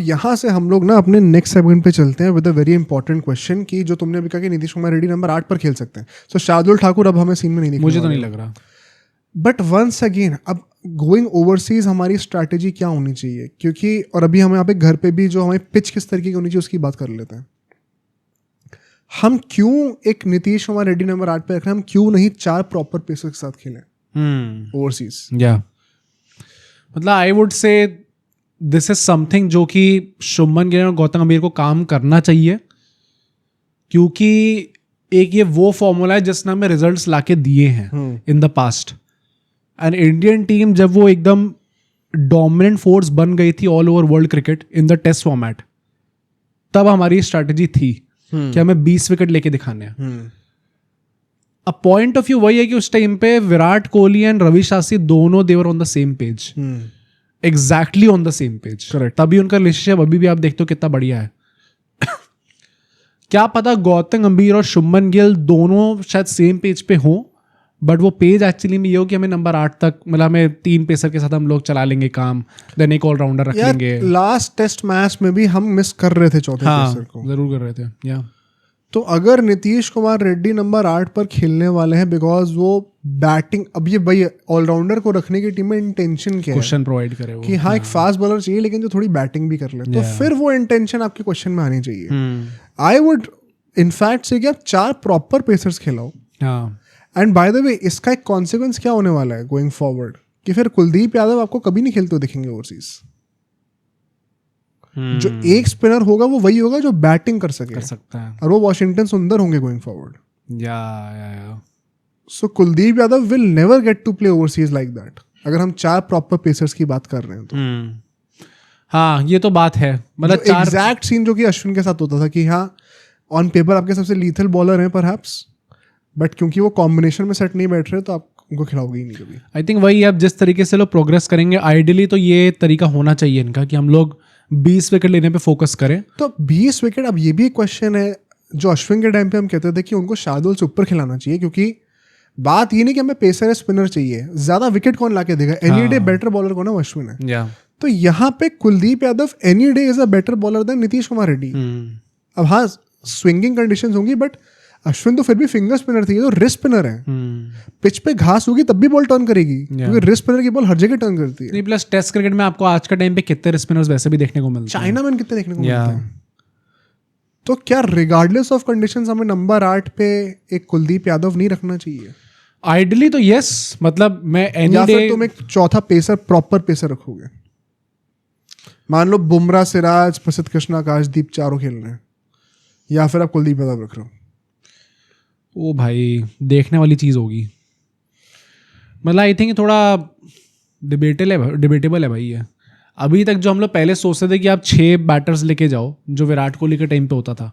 यहाँ से हम लोग ना अपने नेक्स्ट सेगमेंट पे चलते हैं with a very important question कि जो तुमने अभी कहा कि नीतीश कुमार रेड्डी नंबर 8 पर खेल सकते हैं. सो शार्दुल ठाकुर अब हमें सीन में नहीं दिखने मुझे तो वाले नहीं हैं. लग रहा. बट वंस अगेन अब गोइंग ओवरसीज हमारी स्ट्रैटेजी क्या होनी चाहिए, क्योंकि और अभी हम यहाँ पे घर पे भी जो हमारी पिच किस तरीके की होनी चाहिए उसकी बात कर लेते हैं. हम क्यों एक नीतीश कुमार रेड्डी नंबर 8 पे रख रहे हैं, हम क्यों नहीं 4 प्रॉपर पेसर के साथ खेलें ओवरसीज. या मतलब I would say this is something जो कि शुभमन गिल और गौतम गंभीर को काम करना चाहिए, क्योंकि एक ये वो फॉर्मूला है जिसने हमें रिजल्ट्स लाके दिए हैं in the past. And Indian team जब वो एकदम डोमिनेंट फोर्स बन गई थी all over world cricket in the test format, तब हमारी स्ट्रैटेजी थी कि हमें 20 विकेट लेके दिखाने हैं. अब पॉइंट ऑफ व्यू वही है कि उस टाइम पे विराट कोहली एंड रवि शास्त्री दोनों they were on the same page, exactly on the same page. तभी उनका रिलेशनशिप अभी भी आप देखते हो कितना बढ़िया है. क्या पता गौतम गंभीर और शुभमन गिल दोनों शायद सेम पेज पे हों, बट वो पेज एक्चुअली में ये हो कि हमें नंबर 8 तक मतलब हमें 3 पेसर के साथ हम लोग चला लेंगे काम, देन एक ऑलराउंडर रख लेंगे. लास्ट टेस्ट मैच में भी हम मिस कर रहे थे चौथे पेसर को. जरूर कर रहे थे. या तो अगर नीतीश कुमार रेड्डी नंबर 8 पर खेलने वाले हैं, बिकॉज वो बैटिंग, अब ये भाई ऑलराउंडर को रखने की टीम में इंटेंशन क्या है, क्वेश्चन प्रोवाइड करे वो कि हाँ एक फास्ट बॉलर चाहिए लेकिन जो थोड़ी बैटिंग भी कर ले, तो फिर वो इंटेंशन आपके क्वेश्चन में आनी चाहिए. आई वुड इनफैक्ट से कि आप 4 प्रॉपर पेसर्स खिलाओ. एंड बाय द वे इसका एक कॉन्सिक्वेंस क्या होने वाला है गोइंग फॉरवर्ड, कि फिर कुलदीप यादव आपको कभी नहीं खेलते दिखेंगे ओवरसीज. जो एक स्पिनर होगा वो वही होगा जो बैटिंग कर सकता है, और वो वॉशिंगटन सुंदर होंगे गोइंग फॉरवर्ड. या so Kuldeep Yadav will never get to play overseas like that, अगर हम 4 प्रॉपर पेसर्स की बात कर रहे हैं तो. हाँ ये तो बात है. मतलब एग्जैक्ट सीन जो कि अश्विन के साथ होता था कि हाँ ऑन पेपर आपके सबसे लीथल बॉलर हैं परहैप्स, बट क्योंकि वो कॉम्बिनेशन में सेट नहीं बैठ रहे तो आप उनको खिलाओगे ही नहीं कभी. आई थिंक वही अब जिस तरीके से लोग प्रोग्रेस करेंगे, आइडियली तो ये तरीका होना चाहिए इनका कि हम लोग 20 विकेट लेने पे फोकस करें. तो 20 विकेट, अब ये भी एक क्वेश्चन है जो अश्विन के टाइम पे हम कहते थे कि उनको शार्दुल से ऊपर खिलाना चाहिए, क्योंकि बात ये नहीं कि हमें पेसर या स्पिनर चाहिए, ज्यादा विकेट कौन लाके देगा. एनी डे बेटर बॉलर कौन है, वो अश्विन है. तो यहाँ पे Kuldeep Yadav any day is a better bowler then Nitish Kumar Reddy. अब हाँ स्विंगिंग कंडीशंस होंगी, बट अश्विन तो फिर भी फिंगर स्पिनर थी, तो रिस्ट स्पिनर है. पिच पे घास होगी तब भी बॉल टर्न करेगी, क्योंकि रिस्ट स्पिनर की बॉल हर जगह टर्न करती है. नहीं प्लस टेस्ट क्रिकेट में आपको आज का टाइम पे कितने स्पिनर्स वैसे भी देखने को मिलते हैं. चाइना में कितने देखने को मिलते हैं. तो क्या रिगार्डलेस ऑफ कंडीशंस हमें नंबर 8 पे एक कुलदीप यादव नहीं रखना चाहिए? आइडियली तो यस. मतलब मैं या फिर तुम एक चौथा पेसर प्रॉपर पेसर रखोगे, मान लो बुमराह, सिराज, प्रसिद्ध कृष्णा, आकाशदीप चारों खेल रहे हैं, या फिर आप कुलदीप यादव रख रहे हो? ओ भाई देखने वाली चीज़ होगी. मतलब आई थिंक थोड़ा डिबेटेबल है भाई ये. अभी तक जो हम लोग पहले सोचते थे कि आप 6 बैटर्स लेके जाओ, जो विराट कोहली के टाइम पे होता था,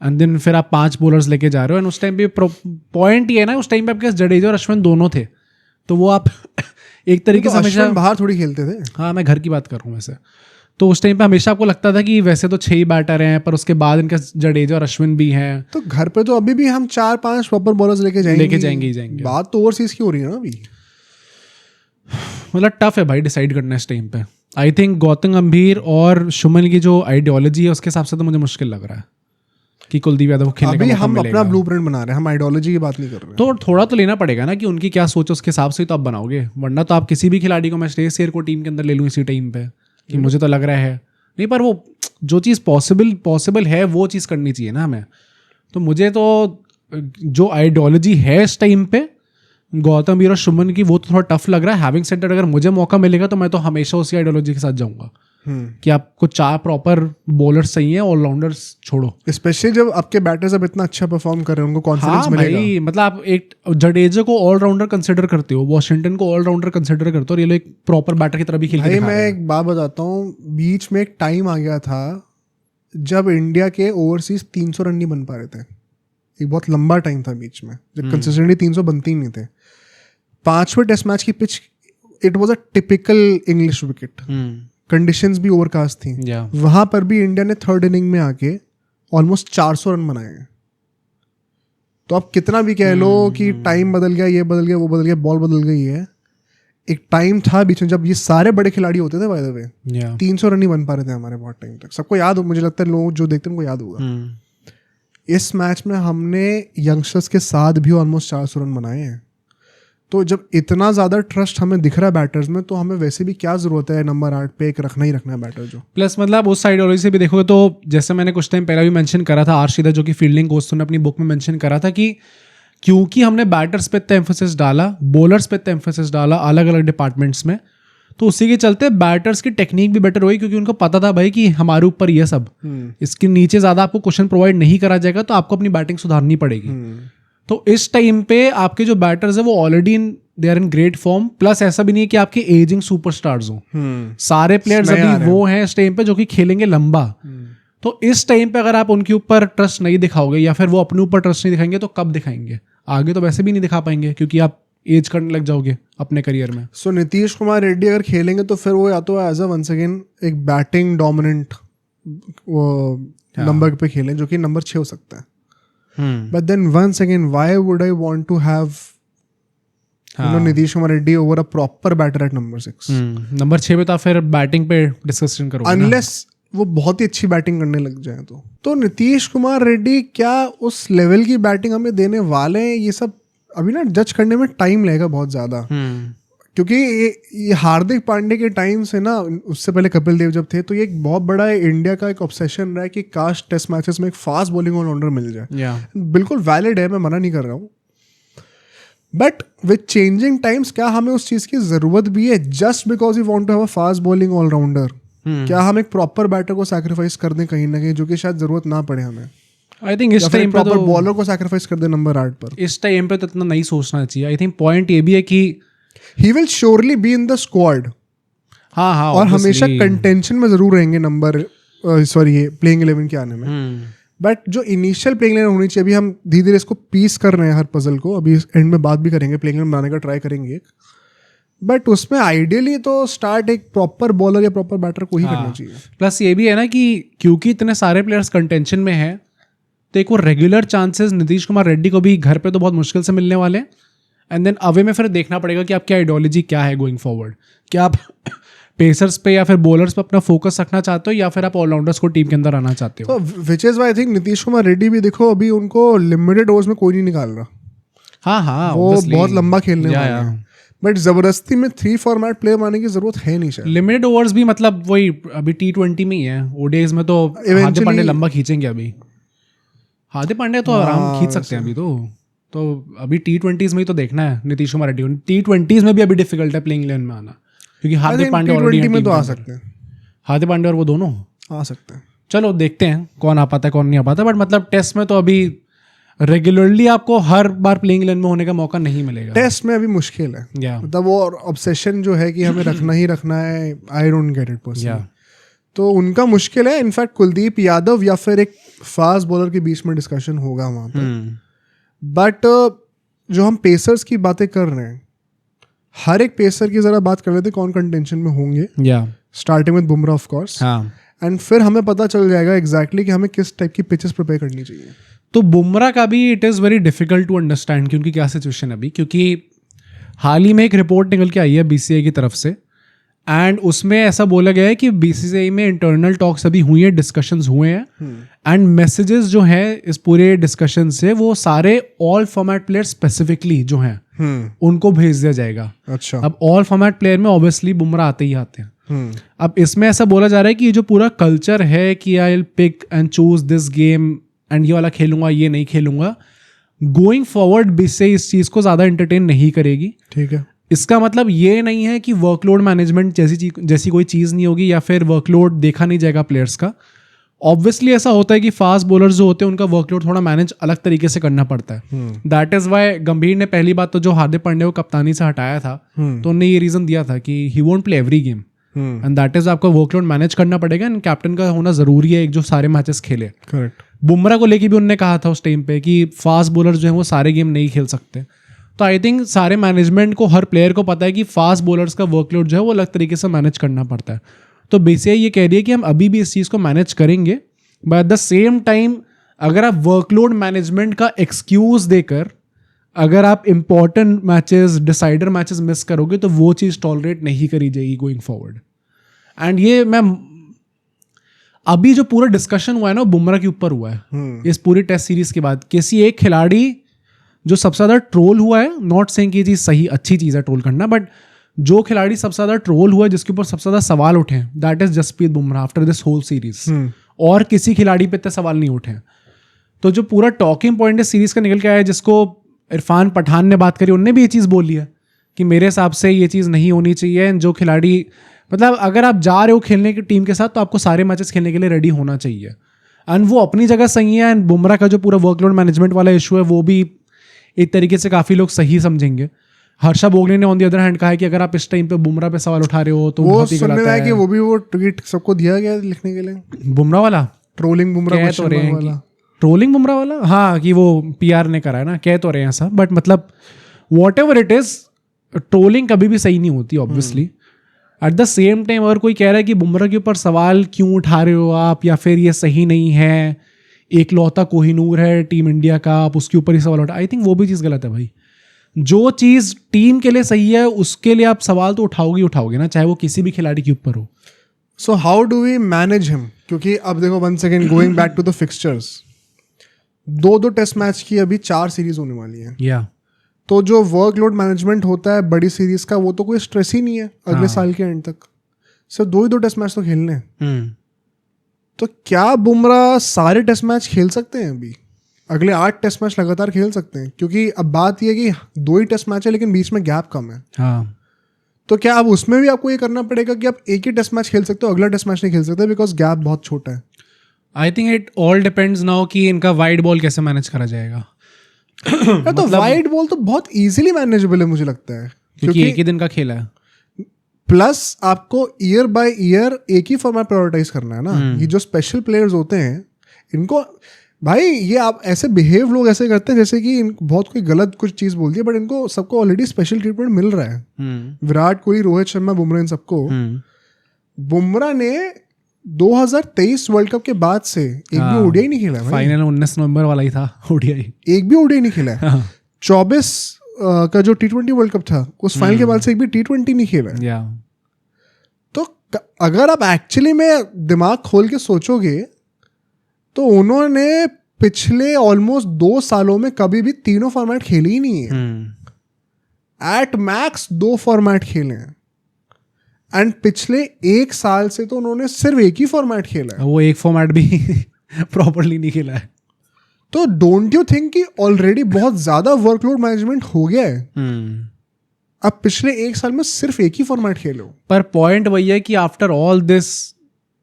एंड देन फिर आप 5 बॉलर्स लेके जा रहे हो. एंड उस टाइम पे पॉइंट ये है ना, उस टाइम पे आपके जडेजा और अश्विन दोनों थे, तो वो आप एक तरीके से हमेशा बाहर थोड़ी खेलते थे. हाँ मैं घर की बात कर रहा हूँ वैसे. तो उस टाइम पे हमेशा आपको लगता था कि वैसे तो 6 ही बैटर हैं, पर उसके बाद इनका जडेजा और अश्विन भी हैं. तो घर पे तो अभी भी हम 4-5 प्रॉपर बॉलर्स लेके जाएंगे. बात तो ओवरसीज की हो रही है ना अभी. मतलब टफ है भाई डिसाइड करना इस टाइम पे. आई थिंक गौतम गंभीर और शुभमन की जो आइडियोलॉजी है उसके हिसाब से तो मुझे मुश्किल लग रहा है कि कुलदीप यादव को खेलने का मौका हम मिलेगा. अपना ब्लूप्रिंट बना रहे हैं, हम आइडियोलॉजी की बात नहीं कर रहे हैं. तो थोड़ा तो लेना पड़ेगा ना कि उनकी क्या सोच है, उसके हिसाब से ही तो आप बनाओगे. वरना तो आप किसी भी खिलाड़ी को, मैं श्रेयस अय्यर को टीम के अंदर ले लूँ इसी टाइम पे कि मुझे तो लग रहा है नहीं, पर वो जो चीज़ पॉसिबल है वो चीज़ करनी चाहिए ना हमें. तो मुझे तो जो आइडियोलॉजी है इस टाइम पे गौतम गंभीर और शुभमन की, वो तो थोड़ा टफ लग रहा है. हैविंग सेड दैट, अगर मुझे मौका मिलेगा तो मैं तो हमेशा उसी आइडियोलॉजी के साथ जाऊंगा कि आपको 4 प्रॉपर बॉलर्स चाहिए, ऑलराउंडर्स छोड़ो. स्पेशली जब आपके बैटर्स अब इतना अच्छा परफॉर्म कर रहे हैं, उनको कॉन्फिडेंस मिलेगा. भाई मतलब आप एक जडेजा को ऑलराउंडर कंसिडर करते हो, वॉशिंगटन को ऑलराउंडर कंसिडर करते हो, और ये लोग एक प्रॉपर बैटर की तरह भी खेल के दिखा रहे हैं. मैं एक बात बताता हूँ, बीच में एक टाइम आ गया था जब इंडिया के ओवरसीज 300 रन नहीं बन पा रहे थे. एक बहुत लंबा टाइम था बीच में जब कंसिस्टेंटली 300 बनती ही नहीं थे. 5वें टेस्ट मैच की pitch, it was a typical English wicket, conditions भी ओवरकास्ट थी. वहां पर भी इंडिया ने 3rd इनिंग में आके ऑलमोस्ट 400 रन बनाए. तो आप कितना भी कह लो कि टाइम बदल गया, ये बदल गया, वो बदल गया, बॉल बदल गई है, एक टाइम था बीच में जब ये सारे बड़े खिलाड़ी होते थे बाय द वे, या 300 रन ही बन पा रहे थे हमारे बहुत टाइम तक। सबको याद हो, मुझे लगता है लोग जो देखते हैं उनको याद होगा। इस मैच में हमने यंगस्टर्स के साथ भी ऑलमोस्ट 400 रन बनाए हैं। तो जब इतना ज़्यादा ट्रस्ट हमें दिख रहा है बैटर्स में, तो हमें वैसे भी क्या ज़रूरत है नंबर 8 पे एक रखना ही रखना है बैटर जो। प्लस मतलब उस साइडोलॉजी से भी देखोगे तो जैसे मैंने कुछ टाइम पहले भी मेंशन करा था, आरशीदा जो कि फील्डिंग कोच ने अपनी बुक में मेंशन करा था कि क्योंकि हमने बैटर्स पे इतना एम्फोसिस डाला, बॉलर्स पे इतना एम्फोसिस डाला अलग अलग डिपार्टमेंट्स में, तो उसी के चलते बैटर्स की टेक्निक भी बेटर हुई, क्योंकि उनको पता था भाई कि हमारे ऊपर ये सब, इसके नीचे ज़्यादा आपको क्वेश्चन प्रोवाइड नहीं करा जाएगा, तो आपको अपनी बैटिंग सुधारनी पड़ेगी। तो इस टाइम पे आपके जो बैटर्स है वो already they are in great form. Plus ऐसा भी नहीं है कि आपके एजिंग सुपरस्टार्स हो, सारे प्लेयर्स अभी वो हैं इस टाइम पे जो कि खेलेंगे लंबा। तो इस टाइम पे अगर आप उनके ऊपर ट्रस्ट नहीं दिखाओगे या फिर वो अपने ऊपर ट्रस्ट नहीं दिखाएंगे तो कब दिखाएंगे? आगे तो वैसे भी नहीं दिखा पाएंगे क्योंकि आप एज करने लग जाओगे अपने करियर में। सो नीतीश कुमार रेड्डी अगर खेलेंगे तो फिर वो या तो एज अ वंस अगेन एक बैटिंग डोमिनेंट नंबर पे खेलें जो कि नंबर 6 हो सकता है। But then once again why would I want to have Nitish Kumar Reddy over a proper batter at number 6? Number 6 पे तो फिर बैटिंग पे डिस्कशन करोगे अनलेस वो बहुत ही अच्छी बैटिंग करने लग जाए तो नीतीश कुमार रेड्डी क्या उस लेवल की बैटिंग हमें देने वाले हैं? ये सब अभी ना जज करने में टाइम लगेगा बहुत ज़्यादा, क्योंकि ये हार्दिक पांड्या के टाइम से ना, उससे पहले कपिल देव जब थे, तो ये एक बहुत बड़ा इंडिया का एक ऑब्सेशन रहा है कि काश टेस्ट मैचेस में एक फास्ट बॉलिंग ऑलराउंडर मिल जाए। बिल्कुल वैलिड है, मैं मना नहीं कर रहा हूँ, बट विद चेंजिंग टाइम्स क्या हमें उस चीज़ की ज़रूरत भी है? Just because you want to have a fast bowling allrounder, क्या हम एक प्रॉपर बैटर को सैक्रिफाइस कर दें कहीं ना कहीं, जो कि शायद ज़रूरत ना पड़े हमें? आई थिंक इस टाइम पे तो बॉलर को सैक्रिफाइस कर दे नंबर 8 पर। इस टाइम पे तो इतना नहीं सोचना चाहिए। आई थिंक पॉइंट ये भी है कि he will surely be in the squad, हाँ, और हमेशा कंटेंशन में जरूर रहेंगे नंबर ये प्लेइंग 11 के आने में। बट जो इनिशियल प्लेइंग 11 होनी चाहिए, अभी हम धीरे धीरे इसको पीस कर रहे हैं हर पजल को, अभी एंड में बात भी करेंगे, प्लेइंग 11 बनाने का ट्राई करेंगे, बट उसमें आइडियली तो स्टार्ट एक प्रॉपर बॉलर या प्रॉपर बैटर को ही करना चाहिए। प्लस ये भी है ना कि क्योंकि इतने सारे प्लेयर्स कंटेंशन में हैं, तो एक वो रेगुलर चांसेस नीतीश कुमार रेड्डी को भी घर पे तो बहुत मुश्किल से मिलने वाले हैं। एंड देन अवे में फिर देखना पड़ेगा कि आपकी आइडियोलॉजी क्या है गोइंग फॉरवर्ड। क्या आप पेसर्स पे या फिर बॉलर्स पे अपना फोकस रखना चाहते हो, या फिर आप ऑलराउंडर्स को टीम के अंदर आना चाहते हो? तो which is why I think Nitish Kumar Reddy भी देखो, अभी उनको लिमिटेड ओवर्स में कोई नहीं निकाल रहा। हाँ, वो बहुत लंबा खेलने वाले हैं, बट जबरदस्ती में 3 फॉर्मेट प्ले मारने की जरूरत है नहीं शायद। लिमिटेड ओवर्स भी मतलब वही अभी T20 में ही है, ओडीआईज में तो हार्दिक पांड्या लंबा खींचेंगे। अभी हार्दिक पांड्या तो आराम खींच सकते हैं अभी तो अभी T20s में ही तो देखना है नीतीश कुमार रेड्डी। T20s में भी अभी डिफिकल्ट है प्लेइंग 11 में आना, क्योंकि हार्दिक पांड्या ऑलरेडी में तो आ सकते हैं, हार्दिक पांड्या और वो दोनों आ सकते हैं। चलो देखते हैं कौन आ पाता है कौन नहीं आ पाता, बट मतलब टेस्ट में तो अभी रेगुलरली आपको हर बार प्लेइंग 11 में होने का मौका नहीं मिलेगा। टेस्ट में अभी मुश्किल है, मतलब वो ऑब्सेशन जो है कि हमें रखना ही रखना है, I don't get it personally, तो उनका मुश्किल है। इनफैक्ट कुलदीप यादव या फिर एक फास्ट बॉलर के बीच में डिस्कशन होगा वहाँ पर। बट जो हम पेसर्स की बातें कर रहे हैं, हर एक पेसर की जरा बात कर लेते हैं कौन कंटेंशन में होंगे, starting with Bumrah of course, and फिर हमें पता चल जाएगा एग्जैक्टली कि हमें किस टाइप की पिचेस प्रिपेयर करनी चाहिए। तो बुमराह का भी it is very difficult to understand कि उनकी क्या सिचुएशन है अभी, क्योंकि हाल ही में एक रिपोर्ट निकल के आई है BCCI की तरफ से, एंड उसमें ऐसा बोला गया है कि BCCI में इंटरनल टॉक्स अभी हुई हैं, डिस्कशंस हुए हैं, एंड मैसेजेस जो हैं इस पूरे डिस्कशन से वो सारे ऑल फॉर्मेट प्लेयर स्पेसिफिकली जो हैं उनको भेज दिया जाएगा। अच्छा, अब ऑल फॉर्मेट प्लेयर में ऑब्वियसली बुमराह आते ही आते हैं। अब इसमें ऐसा बोला जा रहा है कि ये जो पूरा कल्चर है कि I will pick and choose this game and ये वाला खेलूंगा ये नहीं खेलूंगा, गोइंग फॉरवर्ड BCCI इस चीज़ को ज़्यादा एंटरटेन नहीं करेगी। ठीक है, इसका मतलब ये नहीं है कि वर्कलोड मैनेजमेंट जैसी कोई चीज़ नहीं होगी या फिर वर्कलोड देखा नहीं जाएगा प्लेयर्स का। ऑब्वियसली ऐसा होता है कि फास्ट बॉलर्स जो होते हैं उनका वर्कलोड थोड़ा मैनेज अलग तरीके से करना पड़ता है। दैट इज वाई गंभीर ने पहली बात तो जो हार्दिक पांड्या को कप्तानी से हटाया था, तो उन्होंने ये रीजन दिया था कि he won't play every game, and that is आपको वर्कलोड मैनेज करना पड़ेगा, एंड कैप्टन का होना जरूरी है एक जो सारे मैचेस खेले। करेक्ट। बुमराह को लेके भी उन्होंने कहा था उस टाइम पे कि फास्ट बॉलर्स जो हैं वो सारे गेम नहीं खेल सकते। तो आई थिंक सारे मैनेजमेंट को, हर प्लेयर को पता है कि फास्ट बॉलर्स का वर्कलोड जो है वो अलग तरीके से मैनेज करना पड़ता है। तो BCCI ये कह रही है कि हम अभी भी इस चीज़ को मैनेज करेंगे, but at the same time अगर आप वर्कलोड मैनेजमेंट का एक्सक्यूज देकर अगर आप important matches, decider matches miss करोगे तो वो चीज़ टॉलरेट नहीं करी जाएगी गोइंग फॉरवर्ड. एंड ये मैं अभी जो पूरा डिस्कशन हुआ है ना, बुमराह के ऊपर हुआ है इस पूरी टेस्ट सीरीज के बाद. किसी एक खिलाड़ी जो सबसे ज़्यादा ट्रोल हुआ है, नॉट सेइंग कि ये चीज़ सही अच्छी चीज़ है ट्रोल करना, बट जो खिलाड़ी सबसे ज़्यादा ट्रोल हुआ है, जिसके ऊपर सबसे ज़्यादा सवाल उठे हैं, that is Jasprit Bumrah after this whole series. और किसी खिलाड़ी पे इतने सवाल नहीं उठे हैं. तो जो पूरा टॉकिंग पॉइंट इस सीरीज का निकल के आया है, जिसको इरफान पठान ने बात करी, उनने भी ये चीज़ बोली है कि मेरे हिसाब से ये चीज़ नहीं होनी चाहिए. जो खिलाड़ी मतलब अगर आप जा रहे हो खेलने की टीम के साथ, तो आपको सारे मैचेस खेलने के लिए रेडी होना चाहिए. एंड वो अपनी जगह सही है. एंड बुमराह का जो पूरा वर्कलोड मैनेजमेंट वाला इशू है, वो भी एक तरीके से काफ़ी लोग सही समझेंगे. हर्षा बोगले ने ऑन द अदर हैंड कहा है कि अगर आप इस टाइम पे बुमराह पे सवाल उठा रहे हो तो वो सुनने में है कि वो ट्वीट सबको दिया गया लिखने के लिए, बुमराह वाला ट्रोलिंग बुमराह कह तो रहे हैं कि ट्रोलिंग बुमराह वाला, हाँ, कि वो पीआर ने करा है ना, कह तो रहे हैं ऐसा. बट मतलब whatever it is, trolling कभी भी सही नहीं होती obviously. At the same time अगर कोई कह रहा है कि बुमराह के ऊपर सवाल क्यों उठा रहे हो आप, या फिर ये सही नहीं है, एक लौता कोहिनूर है टीम इंडिया का, आप उसके ऊपर ही सवाल उठा, आई थिंक वो भी चीज़ गलत है भाई. जो चीज़ टीम के लिए सही है उसके लिए आप सवाल तो उठाओगे ना, चाहे वो किसी भी खिलाड़ी के ऊपर हो. So how do we manage him? क्योंकि अब देखो, one second going back to the fixtures, 2 test match की अभी 4 सीरीज होने वाली है. या तो जो वर्कलोड मैनेजमेंट होता है बड़ी सीरीज का, वो तो कोई स्ट्रेस ही नहीं है अगले साल के एंड तक. सिर्फ 2 टेस्ट मैच तो खेलने हैं. तो क्या बुमराह सारे टेस्ट मैच खेल सकते हैं अभी? अगले 8 टेस्ट मैच लगातार खेल सकते हैं? क्योंकि अब बात यह है कि 2 ही टेस्ट मैच है, लेकिन बीच में गैप कम है. हाँ. तो क्या अब उसमें भी आपको ये करना पड़ेगा कि आप एक ही टेस्ट मैच खेल सकते हो, अगला टेस्ट मैच नहीं खेल सकते बिकॉज गैप बहुत छोटा है? I think it all depends now कि इनका वाइड बॉल कैसे मैनेज करा जाएगा. तो वाइड बॉल तो बहुत इजीली मैनेजेबल है मुझे लगता है, क्योंकि एक ही दिन का खेला है. प्लस आपको ईयर बाय ईयर एक ही फॉर्मेट प्रायोरिटाइज करना है ना. ये जो स्पेशल प्लेयर्स होते हैं, इनको भाई, ये आप ऐसे बिहेव लोग ऐसे करते हैं जैसे कि बहुत कोई गलत कुछ चीज़ बोल दी है, बट इनको सबको ऑलरेडी स्पेशल ट्रीटमेंट मिल रहा है. विराट कोहली, रोहित शर्मा, बुमराह, इन सबको. बुमराह ने 2023 वर्ल्ड कप के बाद से एक भी ओडीआई नहीं खेला. फाइनल 19 नवंबर वाला ही था ओडीआई. एक भी ओडीआई नहीं खेला है. 24 का जो T20 वर्ल्ड कप था, उस फाइनल के बाद से एक भी T20 नहीं खेला है. तो अगर आप एक्चुअली में दिमाग खोल के सोचोगे तो उन्होंने पिछले ऑलमोस्ट 2 सालों में कभी भी तीनों फॉर्मेट खेले ही नहीं है. एट मैक्स 2 फॉर्मेट खेले हैं. एंड पिछले 1 साल से तो उन्होंने सिर्फ एक ही फॉर्मेट खेला है. वो एक फॉर्मेट भी प्रॉपर्ली नहीं खेला है. तो डोंट यू थिंक कि ऑलरेडी बहुत ज्यादा वर्कलोड मैनेजमेंट हो गया है? अब पिछले 1 साल में सिर्फ एक ही फॉर्मेट खेलो. पर पॉइंट वही है कि after all this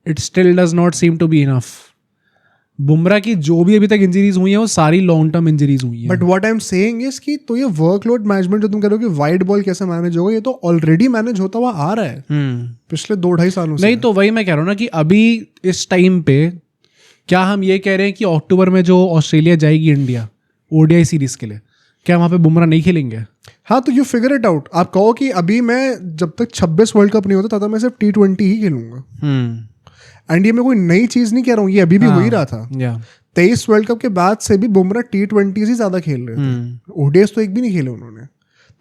it still does not seem to be enough. Bumrah की जो भी अभी तक इंजरीज हुई हैं, वो सारी लॉन्ग टर्म इंजरीज हुई हैं. But what I am saying is कि तो ये वर्कलोड मैनेजमेंट जो तुम कह रहे हो कि वाइड बॉल कैसे मैनेज होगा, ये तो ऑलरेडी मैनेज होता हुआ आ रहा है पिछले 2-2.5 सालों से. नहीं, तो वही मैं कह रहा हूँ ना कि अभी इस टाइम पे क्या हम ये कह रहे हैं कि अक्टूबर में जो ऑस्ट्रेलिया जाएगी इंडिया ओडीआई सीरीज के लिए, क्या वहाँ पे बुमराह नहीं खेलेंगे? हाँ, तो यू फिगर इट आउट. आप कहो कि अभी मैं जब तक 26 वर्ल्ड कप नहीं होता तब मैं सिर्फ T20 ही खेलूंगा. एंड ये मैं कोई नई चीज नहीं कह रहा हूँ, ये अभी भी हो ही रहा था. 23 वर्ल्ड कप के बाद से भी बुमराह T20 ही ज्यादा खेल रहे थे. ओडीआईस तो एक भी नहीं खेले उन्होंने.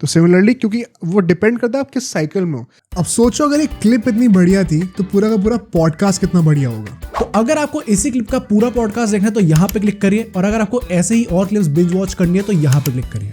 तो सिमिलरली, क्योंकि वो डिपेंड करता है आप किस साइकिल में हो. अब सोचो अगर ये क्लिप इतनी बढ़िया थी तो पूरा का पूरा पॉडकास्ट कितना बढ़िया होगा. तो अगर आपको इसी क्लिप का पूरा पॉडकास्ट देखना है तो यहाँ पे क्लिक करिए, और अगर आपको ऐसे ही और क्लिप्स बिंज वॉच करनी है तो यहाँ पे क्लिक करिए.